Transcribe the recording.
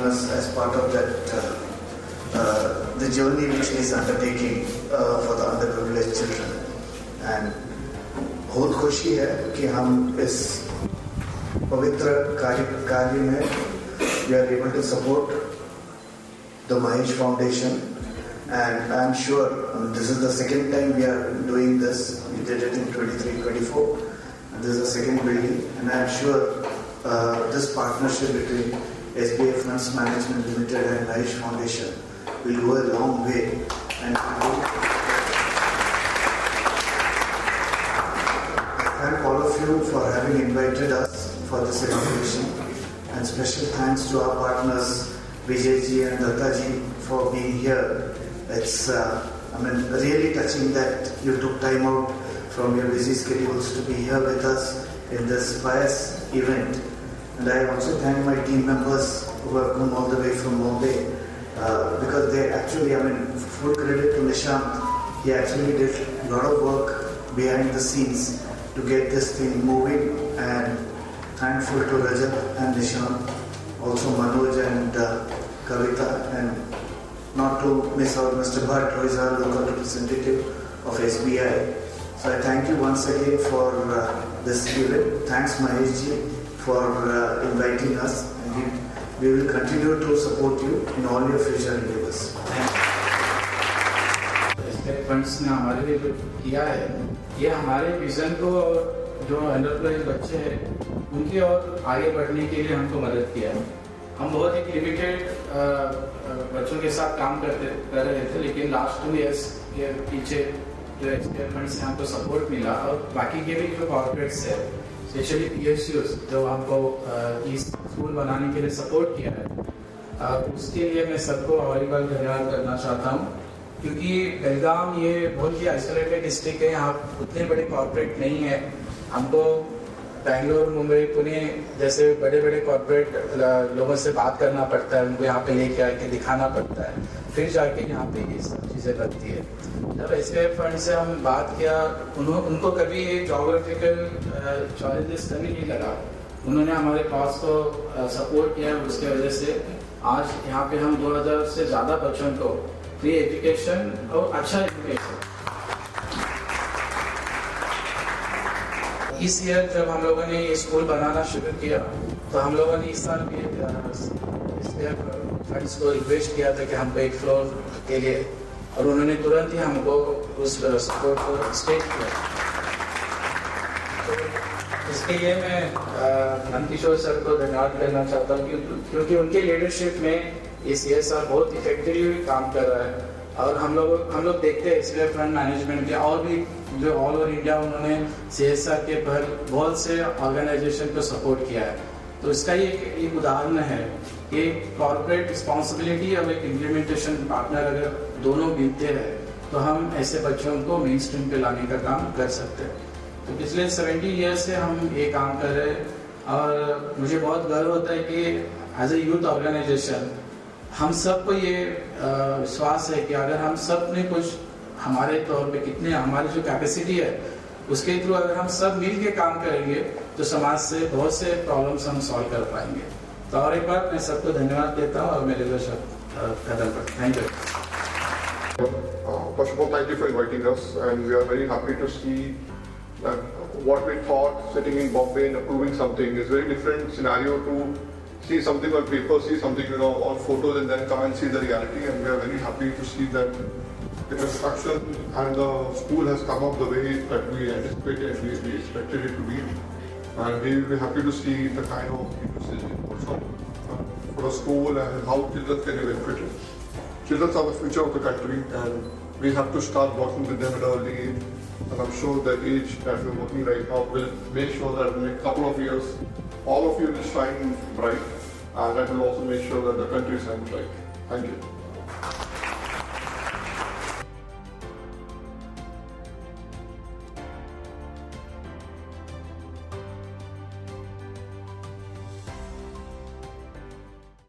us as part of that the journey which he is undertaking for the underprivileged children. And बहुत खुशी है कि हम इस पवित्र कार्य में we are able to support the Mahesh Foundation, and I am sure this is the second time we are doing this. We did it in 23-24, and this is the second building, and I am sure this partnership between SBI Funds Management Limited and Mahesh Foundation will go a long way. And thank all of you for having invited us for this inauguration, and special thanks to our partners Vijayji and Dattaji for being here. It's really touching that you took time out from your busy schedules to be here with us in this pious event. And I also thank my team members who have come all the way from Bombay because they actually, full credit to Nishant. He actually did a lot of work behind the scenes to get this thing moving, and thankful to Rajat and Nishant, also Manoj and Kavita, and not to miss out Mr. Bhatt, who is our local representative of SBI. So I thank you once again for this event. Thanks Maheshji for inviting us, and we will continue to support you in all your future endeavors. State funds ने हमारे लिए जो किया है, ये हमारे vision को जो अंडरप्राइज बच्चे हैं उनकी और आगे बढ़ने के लिए हमको मदद किया है। हम बहुत एक लिमिटेड बच्चों के साथ काम कर रहे थे, लेकिन लास्ट 2 इयर्स के पीछे जो स्टेट फंड से हमको सपोर्ट मिला, और बाकी के भी जो कॉर्पोरेट्स है, स्पेशली PSUs जो हमको इस स्कूल बनाने के लिए सपोर्ट किया है, उसके लिए मैं सबको और एक बार धन्यवाद करना चाहता हूँ, क्योंकि बेलगाम ये बहुत ही आइसोलेटेड डिस्ट्रिक्ट है, यहाँ उतने बड़े कॉर्पोरेट नहीं है। हमको बेंगलोर, मुंबई, पुणे जैसे बड़े बड़े कॉर्पोरेट लोगों से बात करना पड़ता है, उनको यहाँ पे लेके आके दिखाना पड़ता है, फिर जाके यहाँ पे ये सब चीज़ें लगती है। जब SBI फंड से हम बात किया, उनको कभी ये जोग्राफिकल चैलेंजेस कभी नहीं लगा, उन्होंने हमारे पास को सपोर्ट किया, उसके वजह से आज यहाँ पे हम 2000 से ज़्यादा बच्चों को फ्री एजुकेशन और अच्छा एजुकेशन। इस ईयर जब हम लोगों ने ये स्कूल बनाना शुरू किया, तो हम लोगों ने इस साल भी फंड्स को रिक्वेस्ट किया था कि हमको एक फ्लोर के लिए, और उन्होंने तुरंत ही हमको उस सपोर्ट को स्टेट किया। तो इसके लिए मैं नंदकिशोर सर को धन्यवाद करना चाहता हूँ, क्योंकि उनके लीडरशिप में ये CSR बहुत इफेक्टिवली काम कर रहा है। और हम लोग देखते हैं SBI फंड मैनेजमेंट के और भी जो ऑल ओवर इंडिया उन्होंने CSR के पर बहुत से ऑर्गेनाइजेशन को सपोर्ट किया है। तो इसका ये एक उदाहरण है कि कॉर्पोरेट रिस्पॉन्सिबिलिटी और एक इम्प्लीमेंटेशन पार्टनर अगर दोनों मिलते हैं, तो हम ऐसे बच्चों को मेन स्ट्रीम पे लाने का काम कर सकते हैं। तो पिछले 70 ईयर्स से हम ये काम कर रहे हैं, और मुझे बहुत गर्व होता है कि एज ए यूथ ऑर्गेनाइजेशन हम सबको ये विश्वास है कि अगर हम सब ने कुछ हमारे तौर पे कितने हमारी जो कैपेसिटी है उसके थ्रू अगर हम सब मिल के काम करेंगे, तो समाज से बहुत से प्रॉब्लम्स हम सॉल्व कर पाएंगे। तो और एक बार मैं सबको धन्यवाद देता हूँ, और मेरे लिए खत्म कर। Thank you. First of all, thank you for inviting us, and we are very happy to see that what we thought sitting in Bombay and approving something is very different scenario to see something on paper, see something on photos, and then come and see the reality. And we are very happy to see that the construction and the school has come up the way that we anticipated, we expected it to be. And we will be happy to see the kind of also for the school and how children can be benefited. Children are the future of the country, and we have to start working with them at an early age. And I'm sure the age that we're working right now will make sure that in a couple of years, all of you will shine bright, and that will also make sure that the country shines bright. Thank you.